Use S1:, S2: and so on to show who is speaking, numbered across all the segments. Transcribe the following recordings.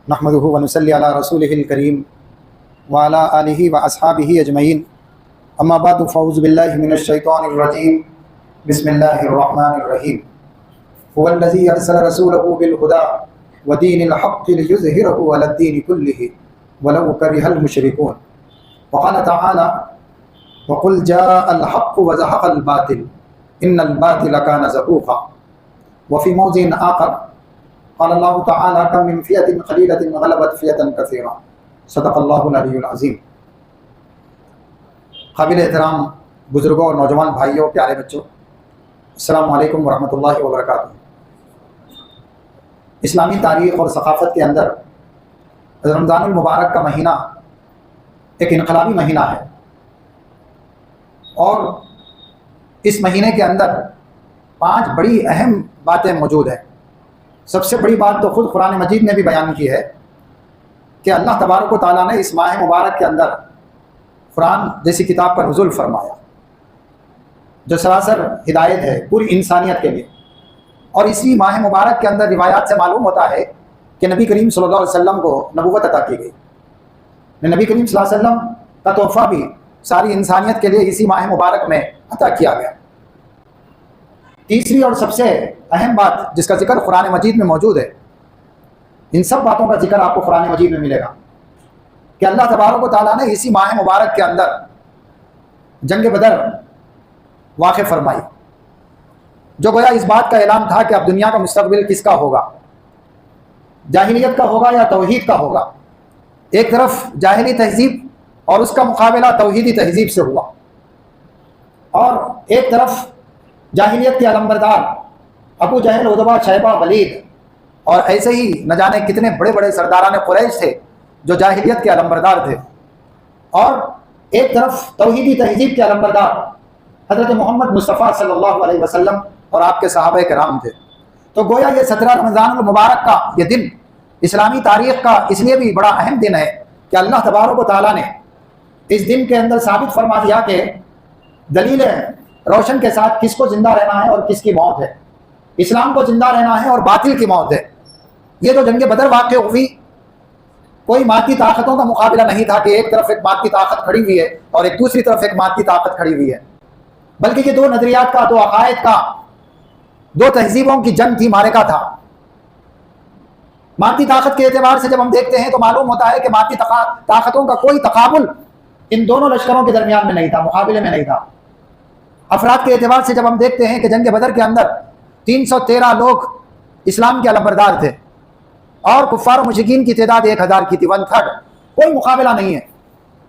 S1: نحمده ونصلي على رسوله الكريم وعلى آله وأصحابه أجمعين أما بعد فأعوذ بالله من الشيطان الرجيم بسم الله الرحمن الرحيم هو الذي أرسل رسوله بالهدى ودين الحق ليظهره على الدين كله ولو كره المشركون وقال تعالى وقل جاء الحق وزهق الباطل إن الباطل كان زهوقا وفي موضع آخر قال الله تعالى كم من فئة قليلة غلبت فئة كثيرة صدق اللہ العلی العظیم۔ قابل احترام بزرگوں اور نوجوان بھائیوں، پیارے بچوں، السلام علیکم ورحمۃ اللہ وبرکاتہ۔ اسلامی تاریخ اور ثقافت کے اندر رمضان المبارک کا مہینہ ایک انقلابی مہینہ ہے، اور اس مہینے کے اندر 5 بڑی اہم باتیں موجود ہیں۔ سب سے بڑی بات تو خود قرآن مجید نے بھی بیان کی ہے کہ اللہ تبارک و تعالیٰ نے اس ماہ مبارک کے اندر قرآن جیسی کتاب پر نزول فرمایا جو سراسر ہدایت ہے پوری انسانیت کے لیے۔ اور اسی ماہ مبارک کے اندر روایات سے معلوم ہوتا ہے کہ نبی کریم صلی اللہ علیہ وسلم کو نبوت عطا کی گئی۔ نبی کریم صلی اللہ علیہ وسلم کا تحفہ بھی ساری انسانیت کے لیے اسی ماہ مبارک میں عطا کیا گیا۔ تیسری اور سب سے اہم بات جس کا ذکر قرآن مجید میں موجود ہے، ان سب باتوں کا ذکر آپ کو قرآن مجید میں ملے گا کہ اللہ تبارک و تعالیٰ نے اسی ماہ مبارک کے اندر جنگ بدر واقع فرمائی، جو گویا اس بات کا اعلان تھا کہ اب دنیا کا مستقبل کس کا ہوگا، جاہلیت کا ہوگا یا توحید کا ہوگا۔ ایک طرف جاہلی تہذیب اور اس کا مقابلہ توحیدی تہذیب سے ہوا، اور ایک طرف جاہلیت کے علمبردار ابو جہل، عتبہ، شیبہ، ولید اور ایسے ہی نہ جانے کتنے بڑے بڑے سرداران قریش تھے جو جاہلیت کے علمبردار تھے، اور ایک طرف توحیدی تہذیب کے علمبردار حضرت محمد مصطفیٰ صلی اللہ علیہ وسلم اور آپ کے صحابہ کرام تھے۔ تو گویا یہ 17 رمضان المبارک کا یہ دن اسلامی تاریخ کا اس لیے بھی بڑا اہم دن ہے کہ اللہ تبارک و تعالیٰ نے اس دن کے اندر ثابت فرما دیا کہ دلیل روشن کے ساتھ کس کو زندہ رہنا ہے اور کس کی موت ہے، اسلام کو زندہ رہنا ہے اور باطل کی موت ہے۔ یہ جو جنگ بدر واقع ہوئی، کوئی مادی طاقتوں کا مقابلہ نہیں تھا کہ ایک طرف ایک مادی طاقت کھڑی ہوئی ہے اور ایک دوسری طرف ایک مادی طاقت کھڑی ہوئی ہے، بلکہ یہ 2 نظریات کا، 2 عقائد کا، 2 تہذیبوں کی جنگ تھی، معرکہ تھا۔ مادی طاقت کے اعتبار سے جب ہم دیکھتے ہیں تو معلوم ہوتا ہے کہ مادی طاقتوں کا کوئی تقابل ان دونوں لشکروں کے درمیان میں نہیں تھا، مقابلے میں نہیں تھا۔ افراد کے اعتبار سے جب ہم دیکھتے ہیں کہ جنگ بدر کے اندر 313 لوگ اسلام کے علمبردار تھے اور کفار و مشرکین کی تعداد 1000 کی تھی، 1/3، کوئی مقابلہ نہیں ہے۔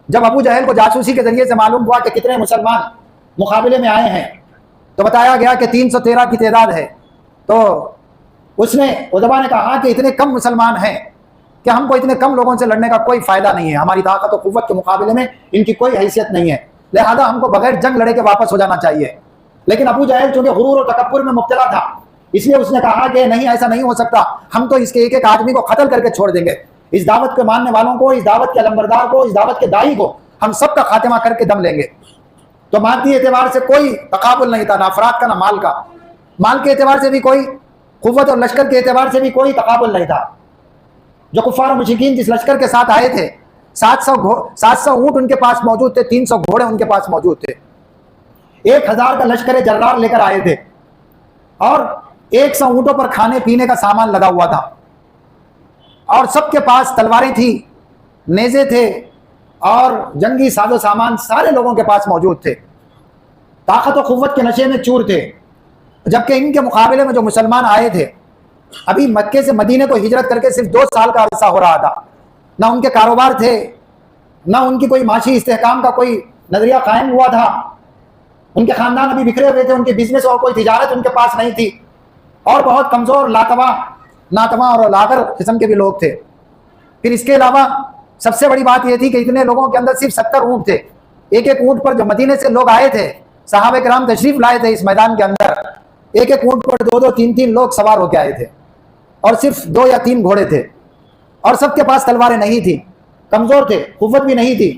S1: جب ابو جہل کو جاسوسی کے ذریعے سے معلوم ہوا کہ کتنے مسلمان مقابلے میں آئے ہیں تو بتایا گیا کہ 313 کی تعداد ہے، تو اس نے عتبہ نے کہا کہ اتنے کم مسلمان ہیں کہ ہم کو اتنے کم لوگوں سے لڑنے کا کوئی فائدہ نہیں ہے، ہماری طاقت و قوت کے مقابلے میں ان کی کوئی حیثیت نہیں ہے، لہذا ہم کو بغیر جنگ لڑے کے واپس ہو جانا چاہیے۔ لیکن ابو جہل چونکہ غرور اور تکبر میں مبتلا تھا، اس لیے اس نے کہا کہ نہیں، ایسا نہیں ہو سکتا، ہم تو اس کے ایک ایک آدمی کو قتل کر کے چھوڑ دیں گے، اس دعوت کے ماننے والوں کو، اس دعوت کے علمبردار کو، اس دعوت کے داعی کو ہم سب کا خاتمہ کر کے دم لیں گے۔ تو مادی اعتبار سے کوئی تقابل نہیں تھا، نہ افراد کا نہ مال کا، مال کے اعتبار سے بھی کوئی، قوت اور لشکر کے اعتبار سے بھی کوئی تقابل نہیں تھا۔ جو کفار و مشرکین جس لشکر کے ساتھ آئے تھے، 700 اونٹ ان کے پاس موجود تھے، 300 گھوڑے ان کے پاس موجود تھے، 1000 کا لشکر جرار لے کر آئے تھے، اور 100 اونٹوں پر کھانے پینے کا سامان لگا ہوا تھا، اور سب کے پاس تلواریں تھیں، نیزے تھے، اور جنگی ساز و سامان سارے لوگوں کے پاس موجود تھے، طاقت و قوت کے نشے میں چور تھے۔ جبکہ ان کے مقابلے میں جو مسلمان آئے تھے، ابھی مکے سے مدینے کو ہجرت کر کے صرف 2 سال کا عرصہ ہو رہا تھا، نہ ان کے کاروبار تھے، نہ ان کی کوئی معاشی استحکام کا کوئی نظریہ قائم ہوا تھا، ان کے خاندان ابھی بکھرے ہوئے تھے، ان کے بزنس اور کوئی تجارت ان کے پاس نہیں تھی، اور بہت کمزور، ناتواں اور لاغر قسم کے بھی لوگ تھے۔ پھر اس کے علاوہ سب سے بڑی بات یہ تھی کہ اتنے لوگوں کے اندر صرف 70 اونٹ تھے، ایک ایک اونٹ پر جو مدینے سے لوگ آئے تھے، صحابہ کرام تشریف لائے تھے اس میدان کے اندر، ایک ایک اونٹ پر 2-2 3-3 لوگ سوار ہو کے آئے تھے، اور صرف 2 یا 3 گھوڑے تھے، اور سب کے پاس تلواریں نہیں تھیں، کمزور تھے، قوت بھی نہیں تھی،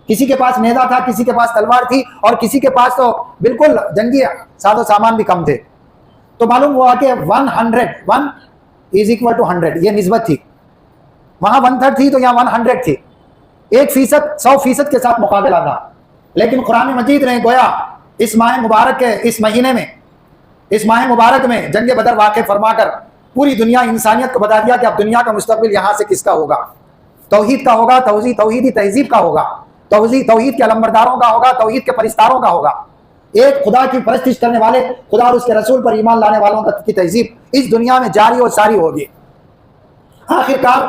S1: کسی کے پاس نیزہ تھا، کسی کے پاس تلوار تھی، اور کسی کے پاس تو بالکل جنگی ساز و سامان بھی کم تھے۔ تو معلوم ہوا کہ 100 1 = 100، یہ نسبت تھی۔ وہاں 1/3 تھی تو یہاں 100 تھی، 1% 100% کے ساتھ مقابلہ تھا. لیکن قرآن مجید نے گویا اس ماہ مبارک کے اس مہینے میں، اس ماہ مبارک میں جنگ بدر واقع فرما کر پوری دنیا انسانیت کو بتا دیا کہ اب دنیا کا مستقبل یہاں سے کس کا ہوگا. توحید کا ہوگا، توحیدی تہذیب کا ہوگا، توحید کے علمبرداروں کا ہوگا، توحید کے پرستاروں کا ہوگا. ایک خدا کی پرستش کرنے والے، خدا اور اس کے رسول پر ایمان لانے والوں کی تہذیب اس دنیا میں جاری اور ساری ہوگی. آخرکار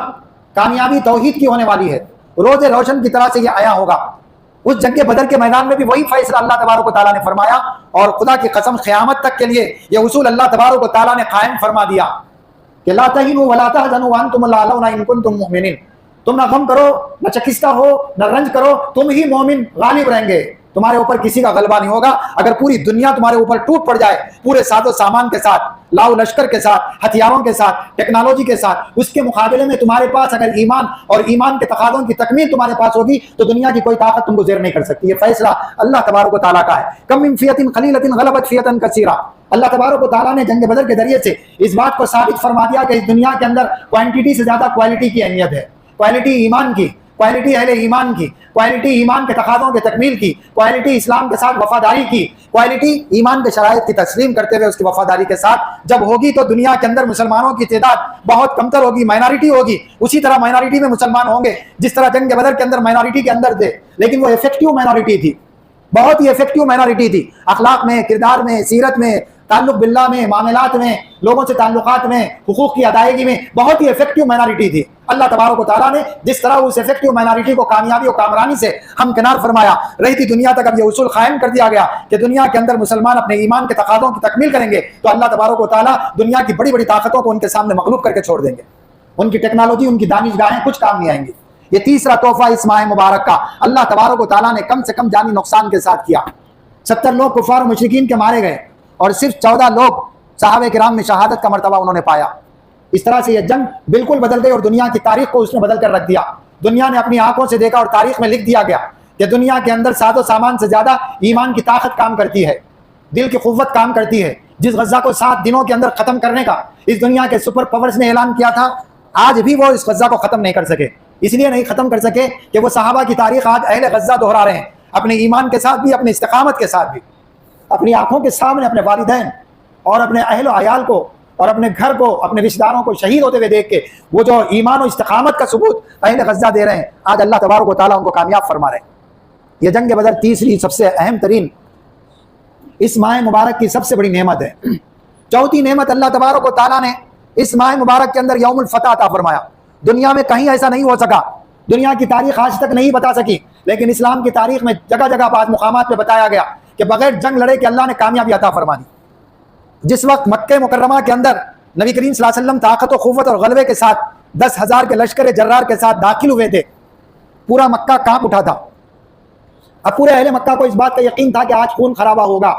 S1: کامیابی توحید کی ہونے والی ہے. روز روشن کی طرح سے یہ آیا ہوگا. اس جنگ بدر کے میدان میں بھی وہی فیصلہ اللہ تبارک و تعالیٰ نے فرمایا، اور خدا کی قسم قیامت تک کے لیے یہ اصول اللہ تبارک و تعالیٰ نے قائم فرما دیا کہ لا تہنوا ولا تحزنوا وانتم الاعلون ان کنتم مؤمنین. تم نہ غم کرو، نہ چکستہ ہو، نہ رنج کرو، تم ہی مومن غالب رہیں گے. تمہارے اوپر کسی کا غلبہ نہیں ہوگا. اگر پوری دنیا تمہارے اوپر ٹوٹ پڑ جائے، پورے ساز و سامان کے ساتھ، لاؤ لشکر کے ساتھ، ہتھیاروں کے ساتھ، ٹیکنالوجی کے ساتھ، اس کے مقابلے میں تمہارے پاس اگر ایمان اور ایمان کے تقاضوں کی تکمیل تمہارے پاس ہوگی تو دنیا کی کوئی طاقت تم کو زیر نہیں کر سکتی. یہ فیصلہ اللہ تبارک و تعالیٰ کا ہے. کم من فیۃ قلیلۃ غلبت فیۃ کثیرہ. اللہ تبارک و تعالیٰ نے جنگ بدر کے ذریعے سے اس بات کو ثابت فرما دیا کہ اس دنیا کے اندر کوانٹٹی سے زیادہ کوالٹی کی اہمیت ہے. کوالٹی ایمان کی، کوالٹی اہل ایمان کی، کوالٹی ایمان کے تقاضوں کے تکمیل کی، کوالٹی اسلام کے ساتھ وفاداری کی، کوالٹی ایمان کے شرائط کی تسلیم کرتے ہوئے اس کی وفاداری کے ساتھ جب ہوگی تو دنیا کے اندر مسلمانوں کی تعداد بہت کمتر ہوگی، مائنارٹی ہوگی. اسی طرح مائنارٹی میں مسلمان ہوں گے جس طرح جنگ بدر کے اندر مائنارٹی کے اندر تھے، لیکن وہ افیکٹو مائنارٹی تھی، بہت ہی افیکٹو مائنارٹی تھی. اخلاق میں، کردار میں، سیرت میں، تعلق باللہ میں، معاملات میں، لوگوں سے تعلقات میں، حقوق کی ادائیگی میں بہت ہی افیکٹو مائنارٹی تھی. اللہ تبارک و تعالیٰ نے جس طرح اس افیکٹو مائنارٹی کو کامیابی اور کامرانی سے ہمکنار فرمایا، رہتی دنیا تک اب یہ اصول قائم کر دیا گیا کہ دنیا کے اندر مسلمان اپنے ایمان کے تقاضوں کی تکمیل کریں گے تو اللہ تبارک و تعالیٰ دنیا کی بڑی بڑی طاقتوں کو ان کے سامنے مغلوب کر کے چھوڑ دیں گے. ان کی ٹیکنالوجی، ان کی دانشگاہیں کچھ کام نہیں آئیں گی. یہ تیسرا تحفہ اس ماہ مبارک کا اللہ تبارک و تعالیٰ نے کم سے کم جانی نقصان کے ساتھ کیا. 70 لوگ کفار و مشرکین کے مارے گئے اور صرف 14 لوگ صحابہ کرام میں شہادت کا مرتبہ انہوں نے پایا. اس طرح سے یہ جنگ بالکل بدل گئی اور دنیا کی تاریخ کو اس نے بدل کر رکھ دیا. دنیا نے اپنی آنکھوں سے دیکھا اور تاریخ میں لکھ دیا گیا کہ دنیا کے اندر ساز و سامان سے زیادہ ایمان کی طاقت کام کرتی ہے، دل کی قوت کام کرتی ہے. جس غزہ کو 7 دنوں کے اندر ختم کرنے کا اس دنیا کے سپر پاورز نے اعلان کیا تھا، آج بھی وہ اس غزہ کو ختم نہیں کر سکے. اس لیے نہیں ختم کر سکے کہ وہ صحابہ کی تاریخ آج اہل غزہ دہرا رہے ہیں، اپنے ایمان کے ساتھ بھی، اپنی استقامت کے ساتھ بھی، اپنی آنکھوں کے سامنے اپنے والدین اور اپنے اہل و عیال کو اور اپنے گھر کو، اپنے رشتہ داروں کو شہید ہوتے ہوئے دیکھ کے وہ جو ایمان و استقامت کا ثبوت اہل غزہ دے رہے ہیں، آج اللہ تبارک و تعالیٰ ان کو کامیاب فرما رہے ہیں. یہ جنگ بدر تیسری سب سے اہم ترین اس ماہ مبارک کی سب سے بڑی نعمت ہے. چوتھی نعمت اللہ تبارک و تعالیٰ نے اس ماہ مبارک کے اندر یوم الفتح عطا فرمایا. دنیا میں کہیں ایسا نہیں ہو سکا، دنیا کی تاریخ آج تک نہیں بتا سکی، لیکن اسلام کی تاریخ میں جگہ جگہ بعض مقامات پہ بتایا گیا کہ بغیر جنگ لڑے کہ اللہ نے کامیابی عطا فرما دی. جس وقت مکہ مکرمہ کے اندر نبی کریم صلی اللہ علیہ وسلم طاقت و قوت اور غلبے کے ساتھ 10,000 کے لشکر جرار کے ساتھ داخل ہوئے تھے، پورا مکہ کانپ اٹھا تھا. اب پورے اہل مکہ کو اس بات کا یقین تھا کہ آج خون خرابہ ہوگا،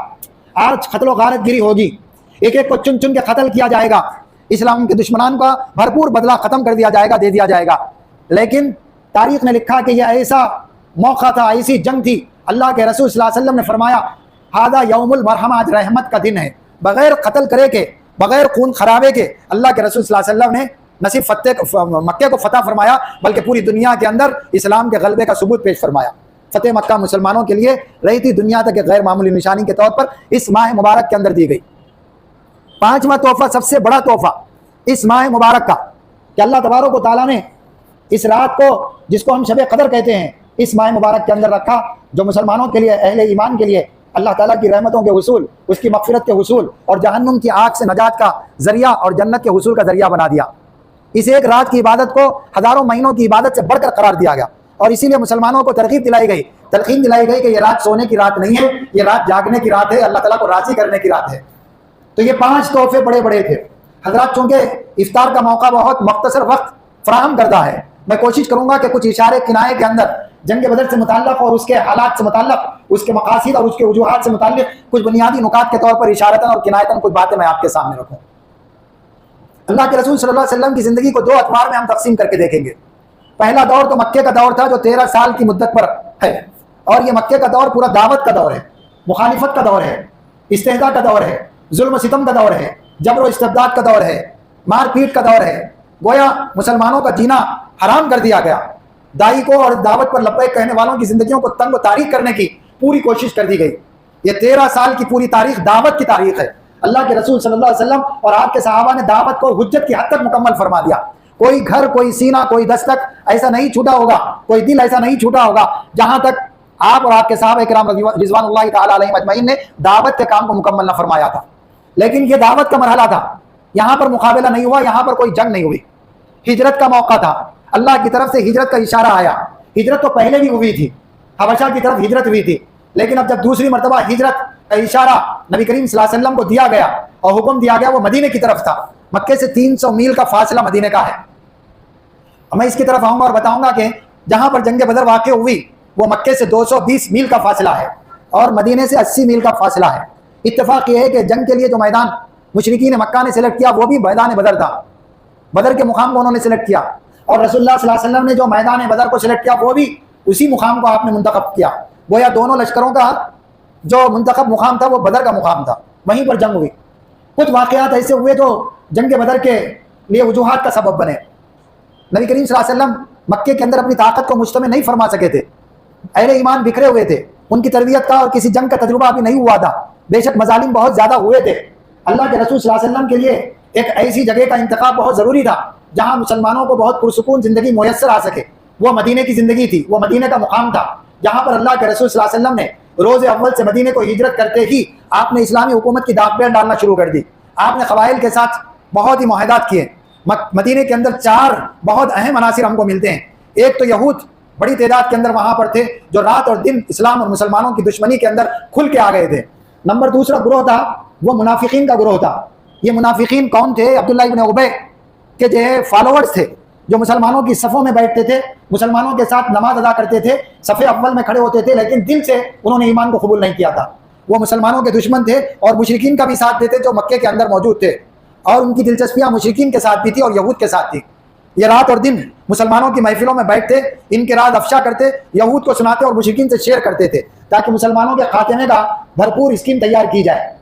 S1: آج قتل و غارت گیری ہوگی، ایک ایک کو چن چن کے قتل کیا جائے گا، اسلام کے دشمنان کا بھرپور بدلہ ختم کر دیا جائے گا، دے دیا جائے گا. لیکن تاریخ نے لکھا کہ یہ ایسا موقع تھا، ایسی جنگ تھی، اللہ کے رسول صلی اللہ علیہ وسلم نے فرمایا ہذا یوم المرحمہ، آج رحمت کا دن ہے. بغیر قتل کرے کے، بغیر خون خرابے کے اللہ کے رسول صلی اللہ علیہ وسلم نے نہ صرف مکے کو فتح فرمایا بلکہ پوری دنیا کے اندر اسلام کے غلبے کا ثبوت پیش فرمایا. فتح مکہ مسلمانوں کے لیے رہی تھی دنیا تک ایک غیر معمولی نشانی کے طور پر اس ماہ مبارک کے اندر دی گئی. پانچواں تحفہ، سب سے بڑا تحفہ اس ماہ مبارک کا کہ اللہ تبارک و تعالیٰ نے اس رات کو، جس کو ہم شب قدر کہتے ہیں، اس ماہ مبارک کے اندر رکھا، جو مسلمانوں کے لیے، اہل ایمان کے لیے اللہ تعالیٰ کی رحمتوں کے حصول، اس کی مغفرت کے حصول اور جہنم کی آگ سے نجات کا ذریعہ اور جنت کے حصول کا ذریعہ بنا دیا. اس ایک رات کی عبادت کو ہزاروں مہینوں کی عبادت سے بڑھ کر قرار دیا گیا اور اسی لیے مسلمانوں کو ترغیب دلائی گئی، تلقین دلائی گئی کہ یہ رات سونے کی رات نہیں ہے، یہ رات جاگنے کی رات ہے، اللہ تعالیٰ کو راضی کرنے کی رات ہے. تو یہ 5 تحفے بڑے بڑے تھے. حضرات، چونکہ افطار کا موقع بہت مختصر وقت فراہم کرتا ہے، میں کوشش کروں گا کہ کچھ اشارے کنائے کے اندر جنگ بدر سے متعلق اور اس کے حالات سے متعلق، اس کے مقاصد اور اس کے وجوہات سے متعلق کچھ بنیادی نکات کے طور پر اشارتاً اور کنایتاً کچھ باتیں میں آپ کے سامنے رکھوں. اللہ کے رسول صلی اللہ علیہ وسلم کی زندگی کو 2 اطوار میں ہم تقسیم کر کے دیکھیں گے. پہلا دور تو مکے کا دور تھا جو 13 سال کی مدت پر ہے، اور یہ مکے کا دور پورا دعوت کا دور ہے، مخالفت کا دور ہے، استہزاء کا دور ہے، ظلم و ستم کا دور ہے، جبر و استبداد کا دور ہے، مار پیٹ کا دور ہے. گویا مسلمانوں کا جینا حرام کر دیا گیا. دائی کو اور دعوت پر لبیک کہنے والوں کی زندگیوں کو تنگ و تاریخ کرنے کی پوری کوشش کر دی گئی. یہ 13 سال کی پوری تاریخ دعوت کی تاریخ ہے. اللہ کے رسول صلی اللہ علیہ وسلم اور آپ کے صحابہ نے دعوت کو حجت کی حد تک مکمل فرما دیا. کوئی گھر، کوئی سینہ، کوئی دستک ایسا نہیں چھوٹا ہوگا، کوئی دل ایسا نہیں چھوٹا ہوگا جہاں تک آپ اور آپ کے صحابہ کرام رضوان اللہ تعالی علیہم اجمعین نے دعوت کے کام کو مکمل نہ فرمایا تھا. لیکن یہ دعوت کا مرحلہ تھا. یہاں پر مقابلہ نہیں ہوا، یہاں پر کوئی جنگ نہیں ہوئی. ہجرت کا موقع تھا. اللہ کی طرف سے ہجرت کا اشارہ آیا. ہجرت تو پہلے بھی ہوئی تھی، حبشہ کی طرف ہجرت ہوئی تھی، لیکن اب جب دوسری مرتبہ ہجرت کا اشارہ نبی کریم صلی اللہ علیہ وسلم کو دیا گیا اور حکم دیا گیا، وہ مدینے کی طرف تھا. مکے سے 300 میل کا فاصلہ مدینے کا ہے. میں اس کی طرف آؤں گا اور بتاؤں گا کہ جہاں پر جنگ بدر واقع ہوئی وہ مکے سے 220 میل کا فاصلہ ہے اور مدینے سے 80 میل کا فاصلہ ہے. اتفاق یہ ہے کہ جنگ کے لیے جو میدان مشرکین مکہ نے سلیکٹ کیا وہ بھی میدان بدر تھا. بدر کے مقام کو انہوں نے سلیکٹ کیا، اور رسول اللہ صلی اللہ علیہ وسلم نے جو میدان بدر کو سلیکٹ کیا وہ بھی اسی مقام کو آپ نے منتخب کیا. گویا دونوں لشکروں کا جو منتخب مقام تھا وہ بدر کا مقام تھا، وہیں پر جنگ ہوئی. کچھ واقعات ایسے ہوئے جو جنگ بدر کے لیے وجوہات کا سبب بنے. نبی کریم صلی اللہ علیہ وسلم مکے کے اندر اپنی طاقت کو مجتمع نہیں فرما سکے تھے. اہل ایمان بکھرے ہوئے تھے، ان کی تربیت کا اور کسی جنگ کا تجربہ ابھی نہیں ہوا تھا. بے شک مظالم بہت زیادہ ہوئے تھے. اللہ کے رسول صلی اللہ علیہ وسلم کے لیے ایک ایسی جگہ کا انتخاب بہت ضروری تھا جہاں مسلمانوں کو بہت پرسکون زندگی میسر آ سکے. وہ مدینے کی زندگی تھی، وہ مدینے کا مقام تھا جہاں پر اللہ کے رسول صلی اللہ علیہ وسلم نے روز اول سے مدینے کو ہجرت کرتے ہی آپ نے اسلامی حکومت کی داغ پیر ڈالنا شروع کر دی. آپ نے قبائل کے ساتھ بہت ہی معاہدات کیے. مدینے کے اندر 4 بہت اہم عناصر ہم کو ملتے ہیں. ایک تو یہود بڑی تعداد کے اندر وہاں پر تھے جو رات اور دن اسلام اور مسلمانوں کی دشمنی کے اندر کھل کے آ گئے تھے. نمبر دوسرا گروہ تھا وہ منافقین کا گروہ تھا. یہ منافقین کون تھے؟ عبداللہ ابن ابی کے جو ہے فالوورز تھے، جو مسلمانوں کی صفوں میں بیٹھتے تھے، مسلمانوں کے ساتھ نماز ادا کرتے تھے، صف اول میں کھڑے ہوتے تھے، لیکن دل سے انہوں نے ایمان کو قبول نہیں کیا تھا. وہ مسلمانوں کے دشمن تھے اور مشرکین کا بھی ساتھ دیتے جو مکے کے اندر موجود تھے، اور ان کی دلچسپیاں مشرکین کے ساتھ بھی تھی اور یہود کے ساتھ تھی. یہ رات اور دن مسلمانوں کی محفلوں میں بیٹھتے، ان کے راز افشا کرتے، یہود کو سناتے اور مشرکین سے شیئر کرتے تھے تاکہ مسلمانوں کے خاتمے کا بھرپور اسکیم تیار کی جائے.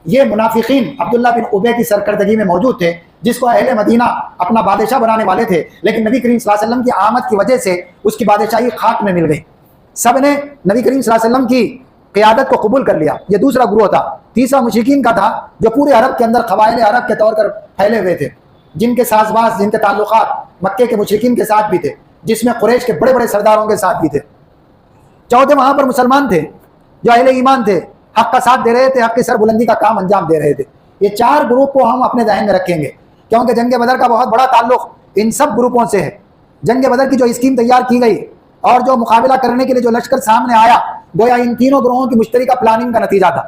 S1: یہ منافقین عبداللہ بن ابی کی سرکردگی میں موجود تھے، جس کو اہل مدینہ اپنا بادشاہ بنانے والے تھے، لیکن نبی کریم صلی اللہ علیہ وسلم کی آمد کی وجہ سے اس کی بادشاہی خاک میں مل گئی. سب نے نبی کریم صلی اللہ علیہ وسلم کی قیادت کو قبول کر لیا. یہ دوسرا گروہ تھا. تیسرا مشرکین کا تھا جو پورے عرب کے اندر قبائل عرب کے طور پر پھیلے ہوئے تھے، جن کے ساز باز، جن کے تعلقات مکے کے مشرکین کے ساتھ بھی تھے، جس میں قریش کے بڑے بڑے سرداروں کے ساتھ بھی تھے. چوتھے وہاں پر مسلمان تھے جو اہل ایمان تھے، حق کا ساتھ دے رہے تھے، حق کی سربلندی کا کام انجام دے رہے تھے. یہ 4 گروپ کو ہم اپنے ذہن میں رکھیں گے کیونکہ جنگ بدر کا بہت بڑا تعلق ان سب گروپوں سے ہے. جنگ بدر کی جو اسکیم تیار کی گئی اور جو مقابلہ کرنے کے لیے جو لشکر سامنے آیا، گویا ان تینوں گروہوں کی مشترکہ پلاننگ کا نتیجہ تھا.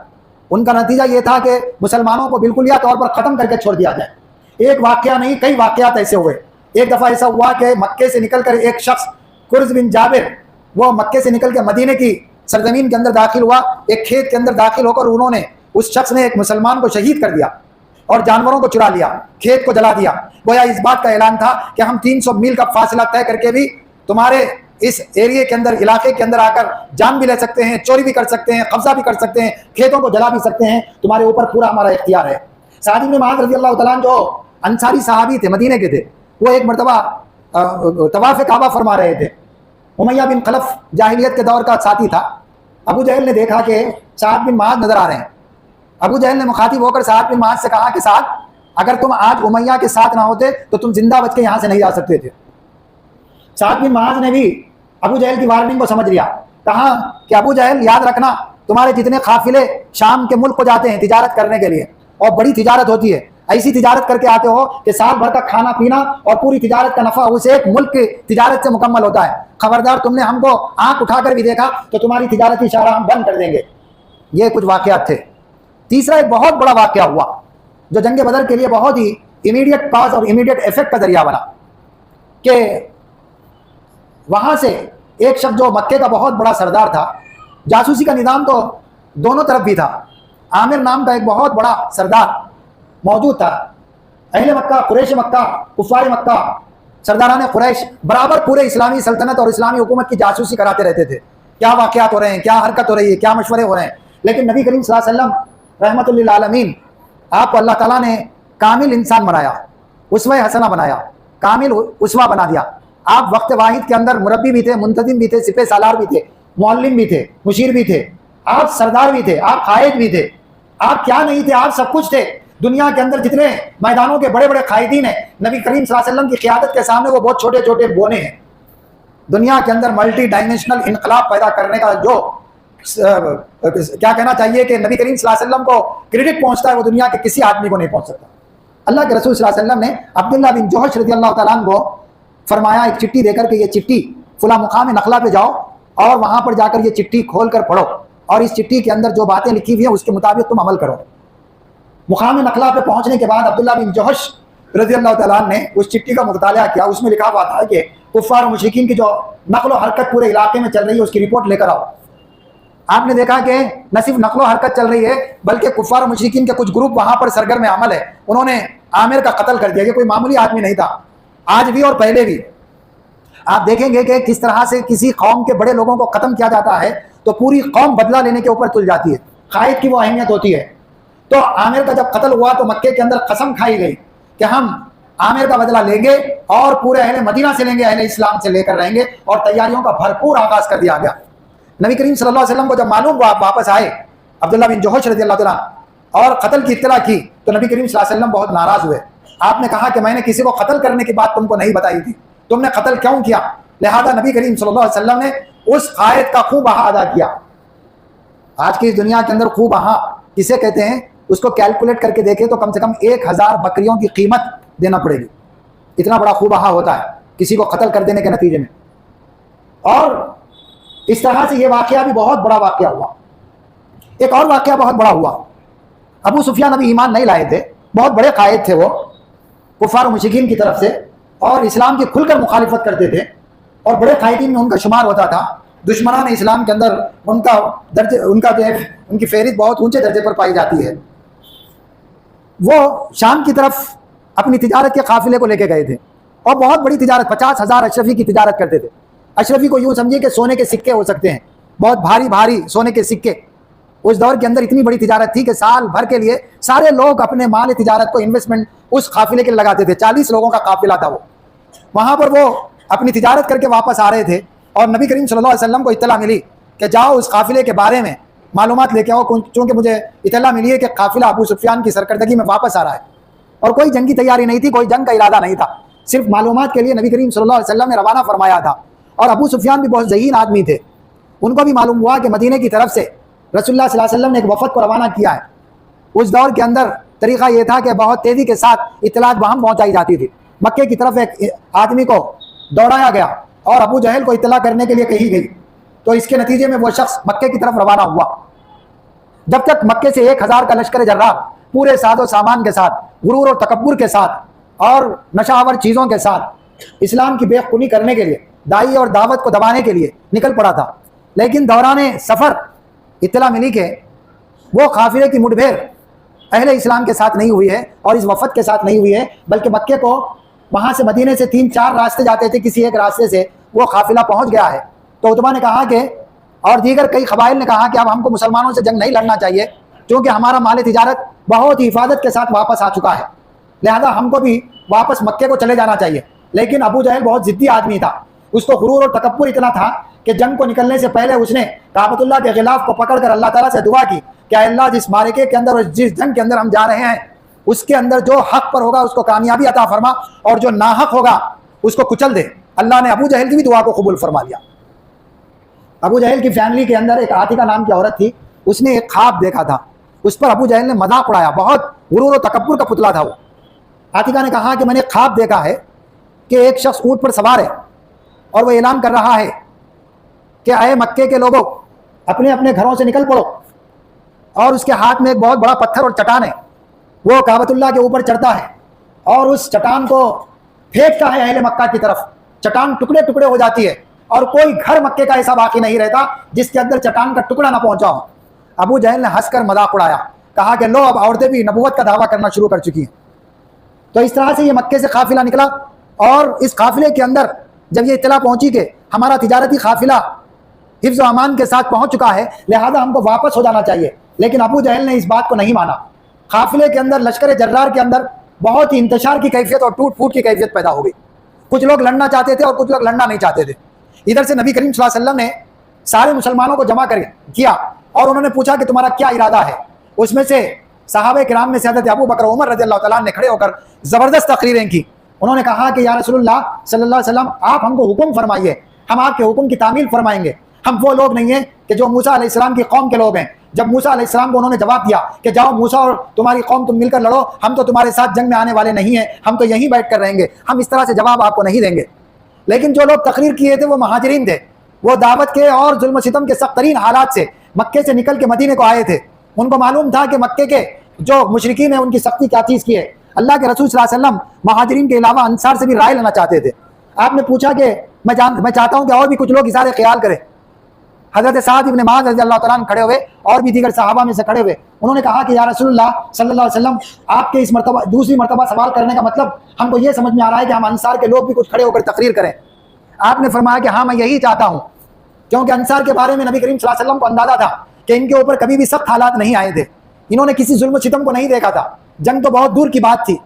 S1: ان کا نتیجہ یہ تھا کہ مسلمانوں کو بالکلیہ طور پر ختم کر کے چھوڑ دیا جائے. ایک واقعہ نہیں، کئی واقعات ایسے ہوئے. ایک دفعہ ایسا ہوا کہ مکے سے نکل کر ایک شخص کرز بن جابر، وہ مکے سے نکل کے مدینے کی سرزمین کے اندر داخل ہوا. ایک کھیت کے اندر داخل ہو کر انہوں نے، اس شخص نے ایک مسلمان کو شہید کر دیا اور جانوروں کو چرا لیا، کھیت کو جلا دیا. گویا اس بات کا اعلان تھا کہ ہم 300 میل کا فاصلہ طے کر کے بھی تمہارے اس ایریے کے اندر، علاقے کے اندر آ کر جان بھی لے سکتے ہیں، چوری بھی کر سکتے ہیں، قبضہ بھی کر سکتے ہیں، کھیتوں کو جلا بھی سکتے ہیں، تمہارے اوپر پورا ہمارا اختیار ہے. سعد بن معاذ رضی اللہ تعالیٰ عنہ جو انصاری صحابی تھے، مدینے کے تھے، وہ ایک مرتبہ طواف کعبہ فرما رہے تھے. امیہ بن خلف جاہلیت کے دور کا ساتھی تھا. ابو جہل نے دیکھا کہ سعد بن معاذ نظر آ رہے ہیں. ابو جہل نے مخاطب ہو کر سعد بن معاذ سے کہا کہ سعد، اگر تم آج امیہ کے ساتھ نہ ہوتے تو تم زندہ بچ کے یہاں سے نہیں جا سکتے تھے. سعد بن معاذ نے بھی ابو جہل کی وارننگ کو سمجھ لیا. کہا کہ ابو جہل، یاد رکھنا تمہارے جتنے قافلے شام کے ملک کو جاتے ہیں تجارت کرنے کے لیے، اور بڑی تجارت ہوتی ہے، ایسی تجارت کر کے آتے ہو کہ سال بھر کا کھانا پینا اور پوری تجارت کا نفع اسے ایک ملک کی تجارت سے مکمل ہوتا ہے. خبردار، تم نے ہم کو آنکھ اٹھا کر بھی دیکھا تو تمہاری تجارتی اشارہ ہم بند کر دیں گے. یہ کچھ واقعات تھے. تیسرا ایک بہت بڑا واقعہ ہوا جو جنگ بدر کے لیے بہت ہی امیڈیٹ کاز اور امیڈیٹ ایفیکٹ کا ذریعہ بنا، کہ وہاں سے ایک شخص جو مکے کا بہت بڑا سردار تھا، جاسوسی کا نظام تو دونوں طرف بھی تھا. عامر نام کا ایک بہت بڑا سردار موجود تھا. اہل مکہ، قریش مکہ، کفار مکہ، سرداران قریش برابر پورے اسلامی سلطنت اور اسلامی حکومت کی جاسوسی کراتے رہتے تھے. کیا واقعات ہو رہے ہیں، کیا حرکت ہو رہی ہے، کیا مشورے ہو رہے ہیں. لیکن نبی کریم صلی اللہ علیہ وسلم رحمۃ للعالمین، آپ کو اللہ تعالیٰ نے کامل انسان بنایا، اسوہ حسنہ بنایا، کامل اسوہ بنا دیا. آپ وقت واحد کے اندر مربی بھی تھے، منتظم بھی تھے، سپہ سالار بھی تھے، معلم بھی تھے، مشیر بھی تھے، آپ سردار بھی تھے، آپ قائد بھی تھے، آپ کیا نہیں تھے، آپ سب کچھ تھے۔ دنیا کے اندر جتنے میدانوں کے بڑے بڑے قائدین ہیں، نبی کریم صلی اللہ علیہ وسلم کی قیادت کے سامنے وہ بہت چھوٹے چھوٹے بونے ہیں۔ دنیا کے اندر ملٹی ڈائمینشنل انقلاب پیدا کرنے کا جو کیا کہنا چاہیے کہ نبی کریم صلی اللہ علیہ وسلم کو کریڈٹ پہنچتا ہے، وہ دنیا کے کسی آدمی کو نہیں پہنچ سکتا۔ اللہ کے رسول صلی اللہ علیہ وسلم نے عبداللہ بن جوحش رضی اللہ تعالیٰ عنہ کو فرمایا ایک چٹھی دے کر کہ یہ چٹھی فلاں مقام نخلا پہ جاؤ اور وہاں پر جا کر یہ چٹھی کھول کر پڑھو اور اس چٹھی کے اندر جو باتیں لکھی ہوئی ہیں اس کے مطابق تم عمل کرو۔ مقام نخلا پہ پہنچنے کے بعد عبداللہ بن جوحش رضی اللہ تعالیٰ عنہ نے اس چٹھی کا مطالعہ کیا۔ اس میں لکھا ہوا تھا کہ کفار و مشرکین کی جو نقل و حرکت پورے علاقے میں چل رہی ہے اس کی رپورٹ لے کر آؤ۔ آپ نے دیکھا کہ نہ صرف نقل و حرکت چل رہی ہے بلکہ کفار و مشرکین کے کچھ گروپ وہاں پر سرگرم عمل ہے، انہوں نے عامر کا قتل کر دیا۔ یہ کوئی معمولی آدمی نہیں تھا، آج بھی اور پہلے بھی۔ آپ دیکھیں گے کہ کس طرح سے کسی قوم کے بڑے لوگوں کو ختم کیا جاتا ہے تو پوری قوم بدلہ لینے کے اوپر تل جاتی ہے، قائد کی وہ اہمیت ہوتی ہے۔ تو عامر کا جب قتل ہوا تو مکے کے اندر قسم کھائی گئی کہ ہم عامر کا بدلہ لیں گے اور پورے اہل مدینہ سے لیں گے، اہل اسلام سے لے کر رہیں گے، اور تیاریوں کا بھرپور آغاز کر دیا گیا۔ نبی کریم صلی اللہ علیہ وسلم کو جب معلوم ہوا، آپ واپس آئے عبداللہ بن جوحش رضی اللہ تعالیٰ اور قتل کی اطلاع کی تو نبی کریم صلی اللہ علیہ وسلم بہت ناراض ہوئے۔ آپ نے کہا کہ میں نے کسی کو قتل کرنے کی بات تم کو نہیں بتائی تھی، تم نے قتل کیوں کیا؟ لہذا نبی کریم صلی اللہ علیہ وسلم نے اس قائد کا خوب بہا ادا کیا۔ آج کی اس دنیا کے اندر خوب بہا کسے کہتے ہیں؟ اس کو کیلکولیٹ کر کے دیکھیں تو کم سے کم 1000 بکریوں کی قیمت دینا پڑے گی، اتنا بڑا خوب بہا ہوتا ہے کسی کو قتل کر دینے کے نتیجے میں۔ اور اس طرح سے یہ واقعہ بھی بہت بڑا واقعہ ہوا۔ ایک اور واقعہ بہت بڑا ہوا، ابو سفیان ابھی ایمان نہیں لائے تھے، بہت بڑے قائد تھے وہ کفار و مشرکین کی طرف سے، اور اسلام کی کھل کر مخالفت کرتے تھے اور بڑے قائدین میں ان کا شمار ہوتا تھا۔ دشمنان اسلام کے اندر ان کا درجہ، ان کی فہرست بہت اونچے درجے پر پائی جاتی ہے۔ وہ شام کی طرف اپنی تجارت کے قافلے کو لے کے گئے تھے اور بہت بڑی تجارت، 50,000 اشرفی کی تجارت کرتے تھے۔ اشرفی کو یوں سمجھیے کہ سونے کے سکے ہو سکتے ہیں، بہت بھاری بھاری سونے کے سکے۔ اس دور کے اندر اتنی بڑی تجارت تھی کہ سال بھر کے لیے سارے لوگ اپنے مال تجارت کو انویسٹمنٹ اس قافلے کے لیے لگاتے تھے۔ 40 لوگوں کا قافلہ تھا وہ، وہاں پر وہ اپنی تجارت کر کے واپس آ رہے تھے اور نبی کریم صلی اللہ علیہ وسلم کو اطلاع ملی کہ جاؤ اس قافلے کے بارے میں معلومات لے کے آؤ، چونکہ مجھے اطلاع ملی ہے کہ قافلہ ابو سفیان کی سرکردگی میں واپس آ رہا ہے۔ اور کوئی جنگی تیاری نہیں تھی، کوئی جنگ کا ارادہ نہیں تھا، صرف معلومات کے لیے نبی کریم صلی اللہ علیہ وسلم نے روانہ فرمایا تھا۔ اور ابو سفیان بھی بہت ذہین آدمی تھے، ان کو بھی معلوم ہوا کہ مدینے کی طرف سے رسول اللہ صلی اللہ علیہ وسلم نے ایک وفد کو روانہ کیا ہے۔ اس دور کے اندر طریقہ یہ تھا کہ بہت تیزی کے ساتھ اطلاعات وہاں پہنچائی جاتی تھی۔ مکے کی طرف ایک آدمی کو دوڑایا گیا اور ابو جہل کو اطلاع کرنے کے لیے کہی گئی، تو اس کے نتیجے میں وہ شخص مکے کی طرف روانہ ہوا۔ جب تک مکے سے 1000 کا لشکر جرار پورے ساز و سامان کے ساتھ، غرور اور تکبر کے ساتھ اور نشہ آور چیزوں کے ساتھ اسلام کی بے خونی کرنے کے لیے، داعی اور دعوت کو دبانے کے لیے نکل پڑا تھا، لیکن دوران سفر اطلاع ملی کہ وہ قافلے کی مٹبھیڑ اہل اسلام کے ساتھ نہیں ہوئی ہے اور اس وفد کے ساتھ نہیں ہوئی ہے، بلکہ مکے کو وہاں سے مدینے سے 3-4 راستے جاتے تھے، کسی ایک راستے سے وہ قافلہ پہنچ گیا ہے۔ تو عتبہ نے کہا کہ، اور دیگر کئی قبائل نے کہا کہ اب ہم کو مسلمانوں سے جنگ نہیں لڑنا چاہیے، کیونکہ ہمارا مال تجارت بہت ہی حفاظت کے ساتھ واپس آ چکا ہے، لہذا ہم کو بھی واپس مکے کو چلے جانا چاہیے۔ لیکن ابو جہل بہت ضدی آدمی تھا، اس کو غرور اور تکبر اتنا تھا کہ جنگ کو نکلنے سے پہلے اس نے کعبۃ اللہ کے غلاف کو پکڑ کر اللہ تعالیٰ سے دعا کی کہ اے اللہ، جس معرکے کے اندر اور جس جنگ کے اندر ہم جا رہے ہیں اس کے اندر جو حق پر ہوگا اس کو کامیابی عطا فرما اور جو ناحق ہوگا اس کو کچل دے۔ اللہ نے ابو جہل کی بھی دعا کو قبول فرما لیا۔ ابو جہل کی فیملی کے اندر ایک عاتقہ نام کی عورت تھی، اس نے ایک خواب دیکھا تھا، اس پر ابو جہل نے مذاق اڑایا، بہت غرور و تکبر کا پتلا تھا وہ۔ عاتقہ نے کہا کہ میں نے خواب دیکھا ہے کہ ایک شخص اونٹ پر سوار ہے اور وہ اعلان کر رہا ہے کہ اے مکے کے لوگوں، اپنے اپنے گھروں سے نکل پڑو، اور اس کے ہاتھ میں ایک بہت بڑا پتھر اور چٹان ہے، وہ کعبۃ اللہ کے اوپر چڑھتا ہے اور اس چٹان کو پھینکتا ہے اہل مکہ کی طرف، چٹان ٹکڑے ٹکڑے ہو جاتی ہے اور کوئی گھر مکے کا ایسا باقی نہیں رہتا جس کے اندر چٹان کا ٹکڑا نہ پہنچا ہو۔ ابو جہل نے ہنس کر مذاق اڑایا، کہا کہ لو، اب عورتیں بھی نبوت کا دعویٰ کرنا شروع کر چکی ہیں۔ تو اس طرح سے یہ مکے سے قافلہ نکلا، اور اس قافلے کے اندر جب یہ اطلاع پہنچی کہ ہمارا تجارتی قافلہ حفظ و امان کے ساتھ پہنچ چکا ہے، لہذا ہم کو واپس ہو جانا چاہیے، لیکن ابو جہل نے اس بات کو نہیں مانا۔ قافلے کے اندر، لشکر جرار کے اندر بہت ہی انتشار کی کیفیت اور ٹوٹ پھوٹ کی کیفیت پیدا ہو گئی۔ کچھ لوگ لڑنا چاہتے تھے اور کچھ لوگ لڑنا نہیں چاہتے تھے. ادھر سے نبی کریم صلی اللہ علیہ وسلم نے سارے مسلمانوں کو جمع کیا اور انہوں نے پوچھا کہ تمہارا کیا ارادہ ہے. اس میں سے صحابہ کرام میں سے حضرت ابو بکر عمر رضی اللہ تعالیٰ نے کھڑے ہو کر زبردست تقریریں کی. انہوں نے کہا کہ یا رسول اللہ صلی اللہ علیہ وسلم آپ ہم کو حکم فرمائیے, ہم آپ کے حکم کی تعمیل فرمائیں گے. ہم وہ لوگ نہیں ہیں کہ جو موسیٰ علیہ السلام کی قوم کے لوگ ہیں. جب موسیٰ علیہ السلام کو انہوں نے جواب دیا کہ جاؤ موسیٰ اور تمہاری قوم تم مل کر لڑو, ہم تو تمہارے ساتھ جنگ میں آنے والے نہیں ہیں, ہم تو یہیں بیٹھ کر رہیں گے, ہم اس طرح سے جواب آپ کو نہیں دیں گے. لیکن جو لوگ تقریر کیے تھے وہ مہاجرین تھے. وہ دعوت کے اور ظلم و ستم کے سخت ترین حالات سے مکے سے نکل کے مدینے کو آئے تھے. ان کو معلوم تھا کہ مکے کے جو مشرکین ہیں ان کی سختی کیا چیز کی ہے. اللہ کے رسول صلی اللہ علیہ وسلم مہاجرین کے علاوہ انصار سے بھی رائے لینا چاہتے تھے. آپ نے پوچھا کہ میں چاہتا ہوں کہ اور بھی کچھ لوگ اظہار خیال کریں. حضرت سعد ابن معاذ رضی اللہ تعالیٰ عنہ کھڑے ہوئے اور بھی دیگر صحابہ میں سے کھڑے ہوئے. انہوں نے کہا کہ یا رسول اللہ صلی اللہ علیہ وسلم آپ کے اس مرتبہ دوسری مرتبہ سوال کرنے کا مطلب ہم کو یہ سمجھ میں آ رہا ہے کہ ہم انصار کے لوگ بھی کچھ کھڑے ہو کر تقریر کریں. آپ نے فرمایا کہ ہاں میں یہی چاہتا ہوں, کیونکہ انصار کے بارے میں نبی کریم صلی اللہ علیہ وسلم کو اندازہ تھا کہ ان کے اوپر کبھی بھی سخت حالات نہیں آئے تھے. انہوں نے کسی ظلم و ستم کو نہیں دیکھا تھا, جنگ تو بہت دور کی بات تھی.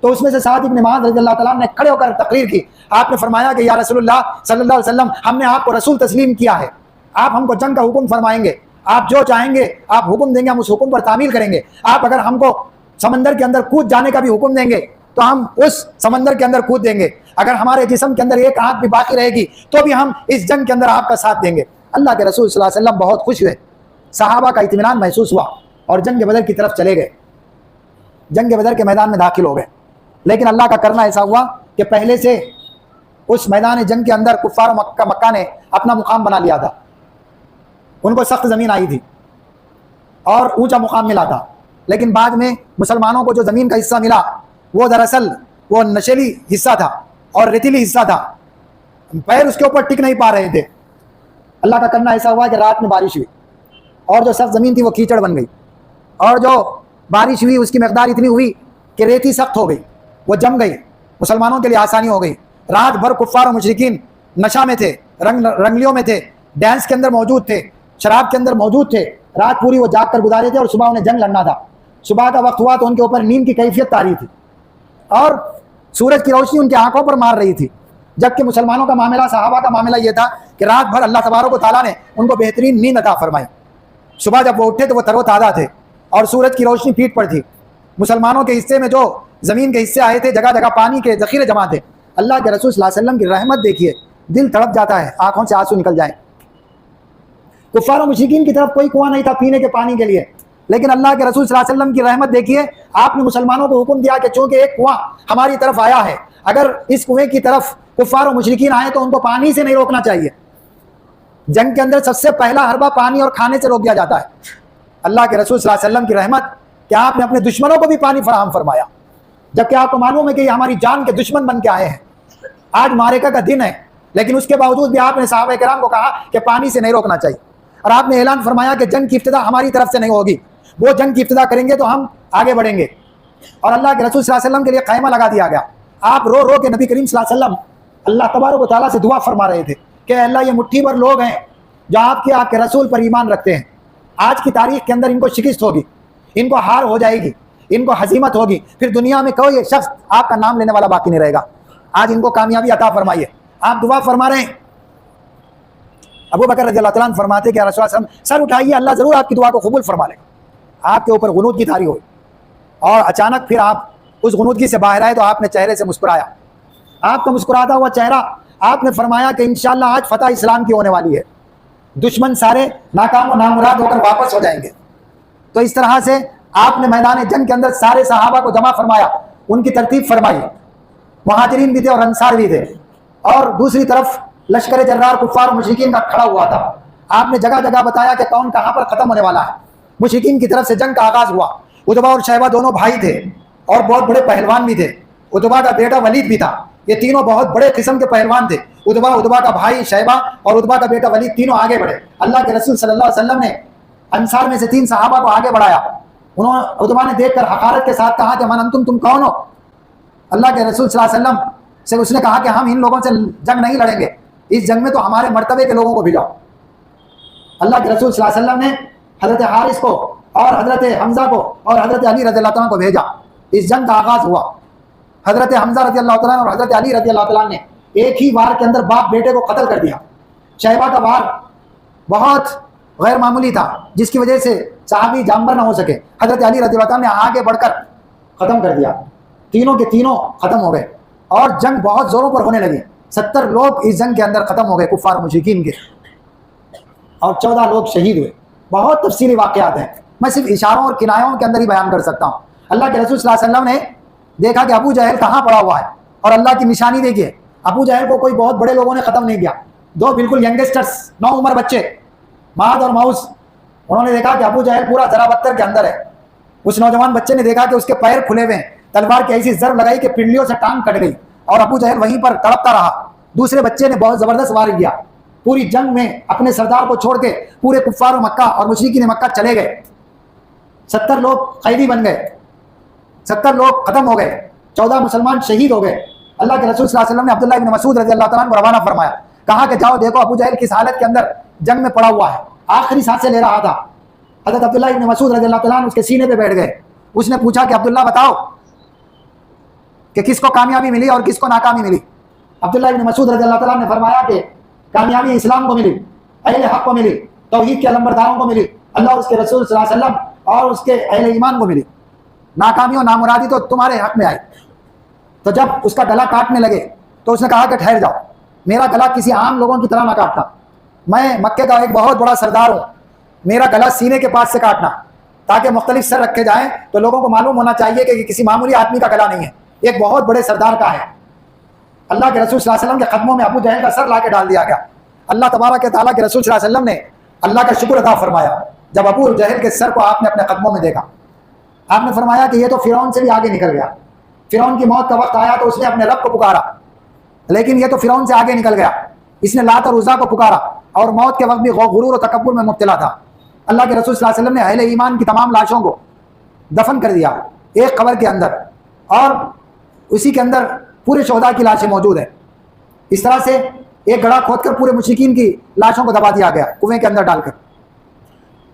S1: تو اس میں سے سعد ابن معاذ رضی اللہ تعالیٰ نے کھڑے ہو کر تقریر کی. آپ نے فرمایا کہ یا رسول اللہ صلی اللہ علیہ وسلم ہم نے آپ کو رسول تسلیم کیا ہے, آپ ہم کو جنگ کا حکم فرمائیں گے, آپ جو چاہیں گے آپ حکم دیں گے, ہم اس حکم پر تعمیل کریں گے. آپ اگر ہم کو سمندر کے اندر کود جانے کا بھی حکم دیں گے تو ہم اس سمندر کے اندر کود دیں گے. اگر ہمارے جسم کے اندر ایک آنکھ بھی باقی رہے گی تو بھی ہم اس جنگ کے اندر آپ کا ساتھ دیں گے. اللہ کے رسول صلی اللہ علیہ وسلم بہت خوش ہوئے, صحابہ کا اطمینان محسوس ہوا اور جنگ بدر کی طرف چلے گئے. جنگ بدر کے میدان میں داخل ہو گئے. لیکن اللہ کا کرنا ایسا ہوا کہ پہلے سے اس میدان جنگ کے اندر کفار مکہ نے اپنا مقام بنا لیا تھا. ان کو سخت زمین آئی تھی اور اونچا مقام ملا تھا. لیکن بعد میں مسلمانوں کو جو زمین کا حصہ ملا وہ دراصل وہ نشیلی حصہ تھا اور ریتیلی حصہ تھا, پیر اس کے اوپر ٹک نہیں پا رہے تھے. اللہ کا کرنا ایسا ہوا کہ رات میں بارش ہوئی اور جو سخت زمین تھی وہ کیچڑ بن گئی, اور جو بارش ہوئی اس کی مقدار اتنی ہوئی کہ ریتی سخت ہو گئی, وہ جم گئی. مسلمانوں کے لیے آسانی ہو گئی. رات بھر کفار و مشرکین نشہ میں تھے, رنگلیوں میں تھے, ڈانس کے اندر موجود تھے, شراب کے اندر موجود تھے. رات پوری وہ جاگ کر گزارے تھے اور صبح انہیں جنگ لڑنا تھا. صبح کا وقت ہوا تو ان کے اوپر نیند کی کیفیت طاری تھی اور سورج کی روشنی ان کی آنکھوں پر مار رہی تھی. جبکہ مسلمانوں کا معاملہ, صحابہ کا معاملہ یہ تھا کہ رات بھر اللہ تبارک و تعالیٰ نے ان کو بہترین نیند عطا فرمائی. صبح جب وہ اٹھے تو وہ تر و تازہ تھے اور سورج کی روشنی پیٹھ پر تھی. مسلمانوں کے حصے میں جو زمین کے حصے آئے تھے جگہ جگہ پانی کے ذخیرے جمع تھے. اللہ کے رسول صلی اللہ علیہ وسلم کی رحمت دیکھیے, دل تڑپ جاتا ہے, آنکھوں سے آنسو نکل جائیں. کفار و مشرکین کی طرف کوئی کنواں نہیں تھا پینے کے پانی کے لیے, لیکن اللہ کے رسول صلی اللہ علیہ وسلم کی رحمت دیکھیے. آپ نے مسلمانوں کو حکم دیا کہ چونکہ ایک کنواں ہماری طرف آیا ہے, اگر اس کنویں کی طرف کفار و مشرکین آئے تو ان کو پانی سے نہیں روکنا چاہیے. جنگ کے اندر سب سے پہلا حربہ پانی اور کھانے سے روک دیا جاتا ہے. اللہ کے رسول صلی اللہ علیہ وسلم کی رحمت کہ آپ نے اپنے دشمنوں کو بھی پانی فراہم فرمایا, جبکہ آپ کو معلوم ہے کہ یہ ہماری جان کے دشمن بن کے آئے ہیں. آج معرکہ کا دن ہے لیکن اس کے باوجود بھی آپ نے صحابہ کرام کو کہا کہ پانی سے نہیں روکنا چاہیے, اور آپ نے اعلان فرمایا کہ جنگ کی ابتدا ہماری طرف سے نہیں ہوگی, وہ جنگ کی ابتدا کریں گے تو ہم آگے بڑھیں گے. اور اللہ کے رسول صلی اللہ علیہ وسلم کے لیے خیمہ لگا دیا گیا. آپ رو رو کے نبی کریم صلی اللہ علیہ وسلم اللہ تبارک و تعالیٰ سے دعا فرما رہے تھے کہ اللہ یہ مٹھی بھر لوگ ہیں جو آپ کے رسول پر ایمان رکھتے ہیں. آج کی تاریخ کے اندر ان کو شکست ہوگی, ان کو ہار ہو جائے گی, ان کو ہزیمت ہوگی, پھر دنیا میں کوئی شخص آپ کا نام لینے والا باقی نہیں رہے گا. آج ان کو کامیابی عطا فرمائیے. آپ دعا فرما رہے ہیں. ابو بکر رضی اللہ تعالیٰ عنہ فرماتے کہ رسول اللہ صلی اللہ علیہ وسلم سر اٹھائیے, اللہ ضرور آپ کی دعا کو قبول فرما لے گا. آپ کے اوپر غنود کی دھاری ہوئی اور اچانک پھر آپ اس غنودگی سے باہر آئے تو آپ نے چہرے سے مسکرایا. آپ کا مسکراتا ہوا چہرہ, آپ نے فرمایا کہ انشاءاللہ آج فتح اسلام کی ہونے والی ہے, دشمن سارے ناکام و نامراد ہو کر واپس ہو جائیں گے. تو اس طرح سے آپ نے میدان جنگ کے اندر سارے صحابہ کو جمع فرمایا, ان کی ترتیب فرمائی. مہاجرین بھی تھے اور انصار بھی تھے, اور دوسری طرف لشکر جرار کفار مشرکین کا کھڑا ہوا تھا. آپ نے جگہ جگہ بتایا کہ کون کہاں پر ختم ہونے والا ہے. مشرکین کی طرف سے جنگ کا آغاز ہوا. عتبہ اور شیبہ دونوں بھائی تھے اور بہت بڑے پہلوان بھی تھے. عتبہ کا بیٹا ولید بھی تھا. یہ تینوں بہت بڑے قسم کے پہلوان تھے. عتبہ کا بھائی شیبہ اور عتبہ کا بیٹا ولید تینوں آگے بڑھے. اللہ کے رسول صلی اللہ علیہ وسلم نے انصار میں سے 3 صحابہ کو آگے بڑھایا. عتبہ نے دیکھ کر حقارت کے ساتھ کہا کہ من انتم, تم کون ہو؟ اللہ کے رسول صلی اللہ علیہ وسلم سے اس نے کہا کہ ہم ان لوگوں سے جنگ نہیں لڑیں گے, اس جنگ میں تو ہمارے مرتبے کے لوگوں کو بھیجاؤ. اللہ کے رسول صلی اللہ علیہ وسلم نے حضرت حارث کو اور حضرت حمزہ کو اور حضرت علی رضی اللہ عنہ کو بھیجا. اس جنگ کا آغاز ہوا. حضرت حمزہ رضی اللہ تعالیٰ اور حضرت علی رضی اللہ تعالیٰ نے ایک ہی وار کے اندر باپ بیٹے کو قتل کر دیا. شیبہ کا وار بہت غیر معمولی تھا جس کی وجہ سے صحابی جانبر نہ ہو سکے. حضرت علی رضی اللہ تعالیٰ نے آگے بڑھ کر ختم کر دیا. تینوں کے تینوں ختم ہو گئے اور جنگ بہت زوروں پر ہونے لگی. 70 لوگ اس جنگ کے اندر ختم ہو گئے کفار مشرکین کے, اور 14 لوگ شہید ہوئے. بہت تفصیلی واقعات ہیں, میں صرف اشاروں اور کنایوں کے اندر ہی بیان کر سکتا ہوں. اللہ کے رسول صلی اللہ علیہ وسلم نے دیکھا کہ ابو جہل کہاں پڑا ہوا ہے, اور اللہ کی نشانی دیکھیے, ابو جہل کو کوئی بہت بڑے لوگوں نے ختم نہیں کیا. دو بالکل ینگسٹرز 9 عمر بچے ماد اور ماؤس, انہوں نے دیکھا کہ ابو جہل پورا ذرا بتر کے اندر ہے. اس نوجوان بچے نے دیکھا کہ اس کے پیر کھلے ہوئے ہیں, تلوار کی ایسی ضرب لگائی کہ پنڈلیوں سے ٹانگ کٹ گئی, اور ابو جہل وہیں پر تڑپتا رہا. دوسرے بچے نے بہت زبردست وار کیا, پوری جنگ میں اپنے سردار کو چھوڑ کے پورے کفار و مکہ اور مشرکین مکہ چلے گئے. 70 لوگ قیدی بن گئے, 70 لوگ ختم ہو گئے, 14 مسلمان شہید ہو گئے. اللہ کے رسول صلی اللہ علیہ وسلم نے عبداللہ ابن مسعود رضی اللہ تعالیٰ عنہ کو روانہ فرمایا, کہا کہ جاؤ دیکھو ابو جہل کس حالت کے اندر جنگ میں پڑا ہوا ہے, آخری سانسیں لے رہا تھا. حضرت عبداللہ ابن مسعود رضی اللہ تعالیٰ عنہ اس کے سینے پہ بیٹھ گئے. اس نے پوچھا کہ عبداللہ بتاؤ کہ کس کو کامیابی ملی اور کس کو ناکامی ملی. عبداللہ ابن مسعود رضی اللہ تعالیٰ نے فرمایا کہ کامیابی اسلام کو ملی, اہل حق کو ملی, توحید کے علمبرداروں کو ملی, اللہ اور اس کے رسول صلی اللہ علیہ وسلم اور اس کے اہل ایمان کو ملی. ناکامی و نامرادی تو تمہارے حق میں آئی. تو جب اس کا گلا کاٹنے لگے تو اس نے کہا کہ ٹھہر جاؤ, میرا گلا کسی عام لوگوں کی طرح نہ کاٹنا, میں مکے کا ایک بہت بڑا سردار ہوں, میرا گلا سینے کے پاس سے کاٹنا تاکہ مختلف سر رکھے جائیں تو لوگوں کو معلوم ہونا چاہیے کہ کسی معمولی آدمی کا گلا نہیں ہے, ایک بہت بڑے سردار کا ہے. اللہ کے رسول صلی اللہ علیہ وسلم کے قدموں میں ابو جہل کا سر لا کے ڈال دیا گیا. اللہ تبارک تعالیٰ کے رسول صلی اللہ علیہ وسلم نے اللہ کا شکر ادا فرمایا جب ابو جہل کے سر کو آپ نے اپنے قدموں میں دیکھا. آپ نے فرمایا کہ یہ تو فرعون سے بھی آگے نکل گیا. فرعون کی موت کا وقت آیا تو اس نے اپنے رب کو پکارا, لیکن یہ تو فرعون سے آگے نکل گیا. اس نے لات اور عزا کو پکارا اور موت کے وقت بھی غرور و تکبر میں مبتلا تھا. اللہ کے رسول صلی اللہ علیہ وسلم نے اہل ایمان کی تمام لاشوں کو دفن کر دیا ایک قبر کے اندر, اور اسی کے اندر پورے شہداء کی لاشیں موجود ہیں. اس طرح سے ایک گڑھا کھود کر پورے مشرکین کی لاشوں کو دبا دیا گیا کنویں کے اندر ڈال کر.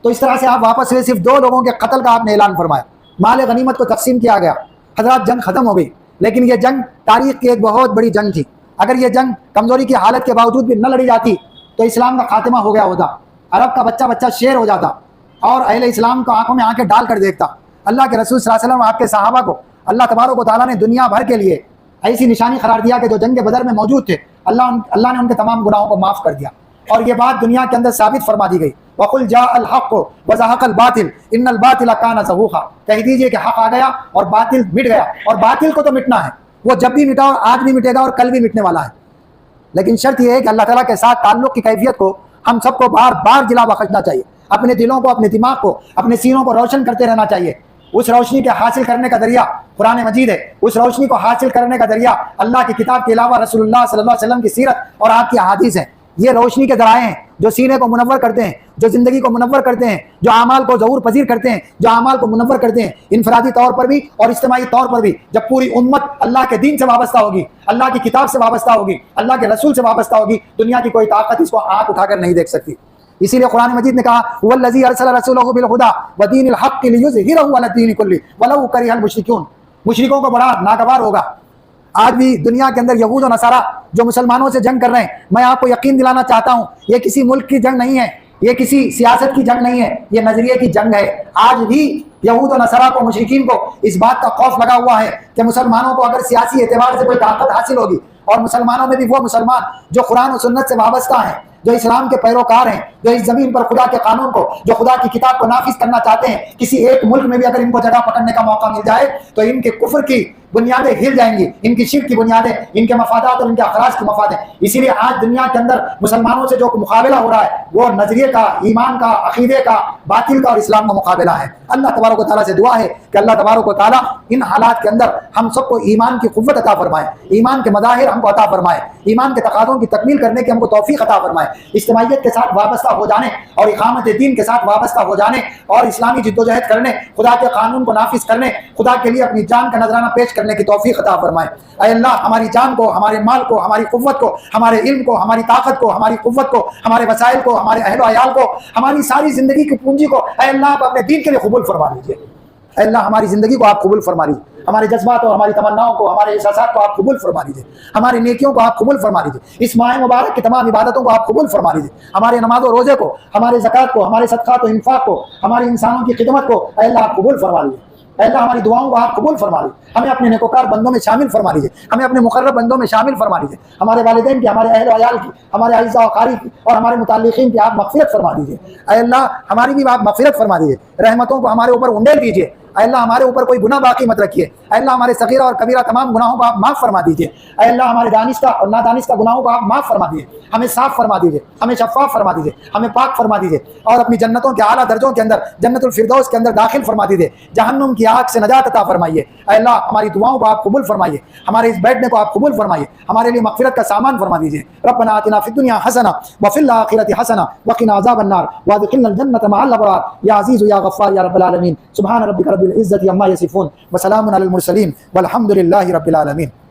S1: تو اس طرح سے آپ واپس ہوئے, صرف 2 لوگوں کے قتل کا آپ نے اعلان فرمایا, مال غنیمت کو تقسیم کیا گیا. حضرات جنگ ختم ہو گئی, لیکن یہ جنگ تاریخ کی ایک بہت بڑی جنگ تھی. اگر یہ جنگ کمزوری کی حالت کے باوجود بھی نہ لڑی جاتی تو اسلام کا خاتمہ ہو گیا ہوتا, عرب کا بچہ بچہ شیر ہو جاتا اور اہل اسلام کو آنکھوں میں آنکھیں ڈال کر دیکھتا. اللہ کے رسول صلی اللہ علیہ وسلم آپ کے صحابہ کو اللہ تبارک و تعالیٰ نے دنیا بھر کے لیے ایسی نشانی قرار دیا کہ جو جنگ بدر میں موجود تھے, اللہ نے ان کے تمام گناہوں کو معاف کر دیا. اور یہ بات دنیا کے اندر ثابت فرما دی گئی, وَقُلْ جَاءَ الْحَقُّ وَزَهَقَ الْبَاطِلُ إِنَّ الْبَاطِلَ كَانَ زَهُوقًا, کہہ دیجئے کہ حق آ گیا اور باطل مٹ گیا. اور باطل کو تو مٹنا ہے, وہ جب بھی مٹا اور آج بھی مٹے گا اور کل بھی مٹنے والا ہے. لیکن شرط یہ ہے کہ اللہ تعالیٰ کے ساتھ تعلق کی کیفیت کو ہم سب کو بار بار جلا بخشنا چاہیے. اپنے دلوں کو, اپنے دماغ کو, اپنے سینوں کو روشن کرتے رہنا چاہیے. اس روشنی کے حاصل کرنے کا ذریعہ قرآن مجید ہے. اس روشنی کو حاصل کرنے کا ذریعہ اللہ کی کتاب کے علاوہ رسول اللہ صلی اللہ علیہ وسلم کی سیرت اور آپ کی احادیث ہیں. یہ روشنی کے ذرائع ہیں جو سینے کو منور کرتے ہیں, جو زندگی کو منور کرتے ہیں, جو اعمال کو ظہور پذیر کرتے ہیں, جو اعمال کو منور کرتے ہیں انفرادی طور پر بھی اور اجتماعی طور پر بھی. جب پوری امت اللہ کے دین سے وابستہ ہوگی, اللہ کی کتاب سے وابستہ ہوگی, اللہ کے رسول سے وابستہ ہوگی, دنیا کی کوئی طاقت اس کو آنکھ اٹھا کر نہیں دیکھ سکتی. اسی لیے قرآن مجید نے کہا وَالَّذِي أَرْسَلَ رَسُولَهُ بِالْهُدَى وَدِينِ الْحَقِّ لِيُظْهِرَهُ عَلَى الدِّينِ كُلِّهِ وَلَوْ كَرِهَ الْمُشْرِكُونَ. مشرکوں کو بڑا ناگوار ہوگا. آج بھی دنیا کے اندر یہود و نصارہ جو مسلمانوں سے جنگ کر رہے ہیں, میں آپ کو یقین دلانا چاہتا ہوں یہ کسی ملک کی جنگ نہیں ہے, یہ کسی سیاست کی جنگ نہیں ہے, یہ نظریے کی جنگ ہے. آج بھی یہود و نصارہ کو, مشرکین کو اس بات کا خوف لگا ہوا ہے کہ مسلمانوں کو اگر سیاسی اعتبار سے کوئی طاقت حاصل ہوگی, اور مسلمانوں میں بھی وہ مسلمان جو قرآن و سنت سے وابستہ ہیں, جو اسلام کے پیروکار ہیں, جو اس زمین پر خدا کے قانون کو, جو خدا کی کتاب کو نافذ کرنا چاہتے ہیں, کسی ایک ملک میں بھی اگر ان کو جگہ پکڑنے کا موقع مل جائے تو ان کے کفر کی بنیادیں ہل جائیں گی, ان کی شرک کی بنیادیں, ان کے مفادات اور ان کے اخراج کی مفادیں. اسی لیے آج دنیا کے اندر مسلمانوں سے جو مقابلہ ہو رہا ہے وہ نظریے کا, ایمان کا, عقیدے کا, باطل کا اور اسلام کا مقابلہ ہے. اللہ تبارک و تعالیٰ سے دعا ہے کہ اللہ تبارک و تعالیٰ ان حالات کے اندر ہم سب کو ایمان کی قوت عطا فرمائے, ایمان کے مظاہر ہم کو عطا فرمائے, ایمان کے تقاضوں کی تکمیل کرنے کی ہم کو توفیق عطا فرمائے, اجتماعیت کے ساتھ وابستہ ہو جانے اور اقامت دین کے ساتھ وابستہ ہو جانے اور اسلامی جدوجہد کرنے, خدا کے قانون کو نافذ کرنے, خدا کے لیے اپنی جان کا نذرانہ پیش کرنے کی توفیق عطا فرمائے. اے اللہ ہماری جان کو, ہمارے مال کو, ہماری قوت کو, ہمارے علم کو, ہماری طاقت کو, ہماری قوت کو, ہمارے وسائل کو, ہمارے اہل و عیال کو, ہماری ساری زندگی کی پونجی کو اے اللہ آپ اپنے دین کے لیے قبول فرما لیجیے. اے اللہ ہماری زندگی کو آپ قبول فرما لیجیے، ہمارے جذبات اور ہماری تمناؤں کو، ہمارے احساسات کو آپ قبول فرما لیجیے، ہماری نیکیوں کو آپ قبول فرما لیجیے، اس ماہ مبارک کی تمام عبادتوں کو آپ قبول فرما لیجیے، ہمارے نماز و روزے کو، ہمارے زکوٰۃ کو، ہمارے صدقات و انفاق کو، ہمارے انسانوں کی خدمت کو اے اللہ آپ قبول فرما لیجیے، اے اللہ ہماری دعاؤں کو آپ قبول فرما لیجیے، ہمیں اپنے نیکوکار بندوں میں شامل فرما لیجیے، ہمیں اپنے مقرب بندوں میں شامل فرما لیجیے، ہمارے والدین کی، ہمارے اہل و عیال کی، ہمارے اعزاء و اقارب کی اور ہمارے متعلقین کی آپ مغفرت فرما دیجیے، اے اللہ ہماری بھی آپ مغفرت فرما دیجیے، رحمتوں کو ہمارے اوپر انڈیل دیجیے، اے اللہ ہمارے اوپر کوئی گناہ باقی مت رکھیے، اے اللہ ہمارے صغیرہ اور کبیرہ تمام گناہوں کو آپ معاف فرما دیجیے، اے اللہ ہمارے دانستہ اور نادانستہ گناہوں کو آپ معاف فرما دیجیے، ہمیں صاف فرما دیجیے، ہمیں شفاف فرما دیجیے، ہمیں پاک فرما دیجیے اور اپنی جنتوں کے اعلیٰ درجوں کے اندر جنت الفردوس کے اندر داخل فرما دیجیے، جہنم کی آگ سے نجات عطا فرمائیے، اے اللہ ہماری دعاؤں کو آپ قبول فرمائیے، ہمارے اس بیٹھنے کو آپ قبول فرمائیے، ہمارے لیے مغفرت کا سامان فرما دیجیے، ربنا آتنا فی الدنیا حسنہ وفی الآخرۃ حسنہ وقنا عذاب النار وادخلنا الجنۃ مع الابرار یا عزیز یا غفار یا رب العالمین، سبحان ربک رب العزۃ عما یصفون وسلام علی المرسلین والحمد للہ رب العالمین۔